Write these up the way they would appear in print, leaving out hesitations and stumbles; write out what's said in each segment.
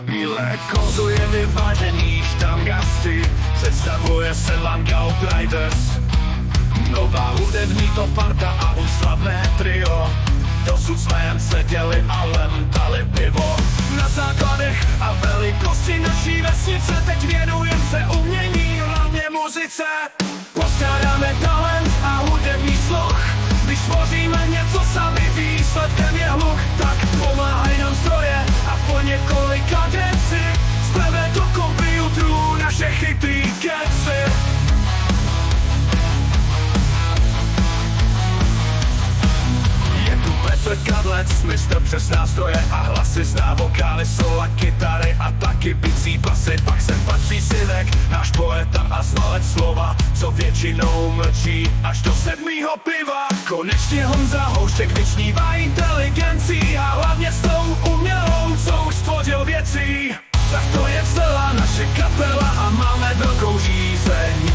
Milé kozuje vyvážených tangasty, představuje se vám Riders. Nová hudební to parta a úslavné trio. Dosud jsme jen seděli a len dali pivo. Na základech a velikosti naší vesnice teď věnujem se umění, hlavně muzice. Postrádáme talent a hudební sluch, když tvoříme něco sami, výsledkem je hluk. Tak pomáhaj nám stroje a po několika deci speme do komputru naše chytrý keci. Kadlec, mistr přes nástroje a hlasy, zná vokály, solo, kytary a taky bicí basy. Pak sem patří Synek, náš poeta a znalec slova, co většinou mlčí až do 7. piva. Konečně Honza Houštek vyčnívá inteligencí a hlavně s tou umělou, co už stvořil věcí. Tak to je celá naše kapela a máme velkou žízeň.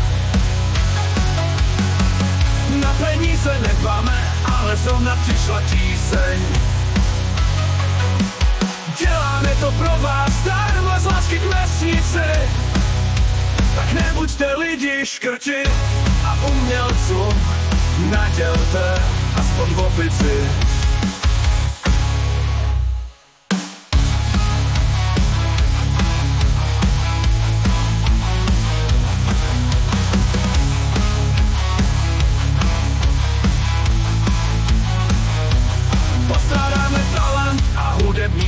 Na peníze nedbáme, ale zrovna přišla tíseň. Děláme to pro vás, zdarma z lásky k vesnici. Tak nebuďte lidi škrti a umělcům nadělte aspoň v opici.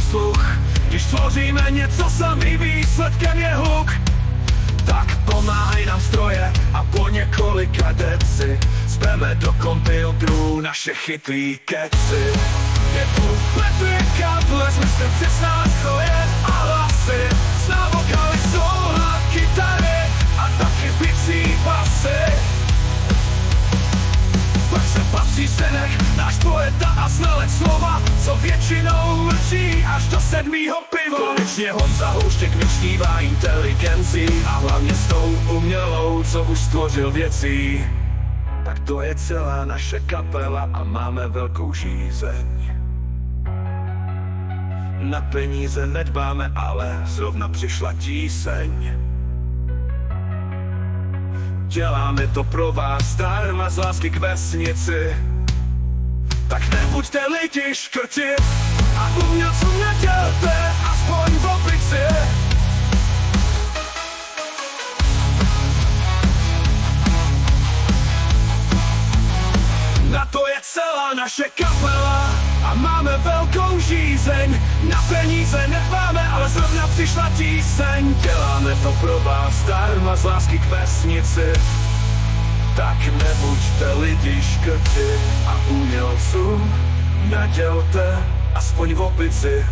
Sluch. Když tvoříme něco sami, výsledkem je hluk. Tak pomáhaj nám stroje a po několika deci speme do komputru naše chytrý keci. Je tu Petr Kadlec, mistr přes nástroje a hlasy, zná vokály, solo, kytary a taky bicí basy. Pak se patří Synek, náš poeta a znalec slova, co většinou mlčí až do 7. piva. Konečně Honza Houštek vyčnívá inteligencí a hlavně s tou umělou, co už stvořil věcí. Tak to je celá naše kapela a máme velkou žízeň. Na peníze nedbáme, ale zrovna přišla tíseň. Děláme to pro vás, zdarma z lásky k vesnici. Tak nebuďte lidi škrti a umělcům nedělte aspoň v opici. Na to je celá naše kapela a máme velkou žízeň. Na peníze nedbáme, ale zrovna přišla tíseň. Děláme to pro vás, zdarma z lásky k vesnici. Tak nebuďte lidi škrti a umělcům nadělte aspoň v opici.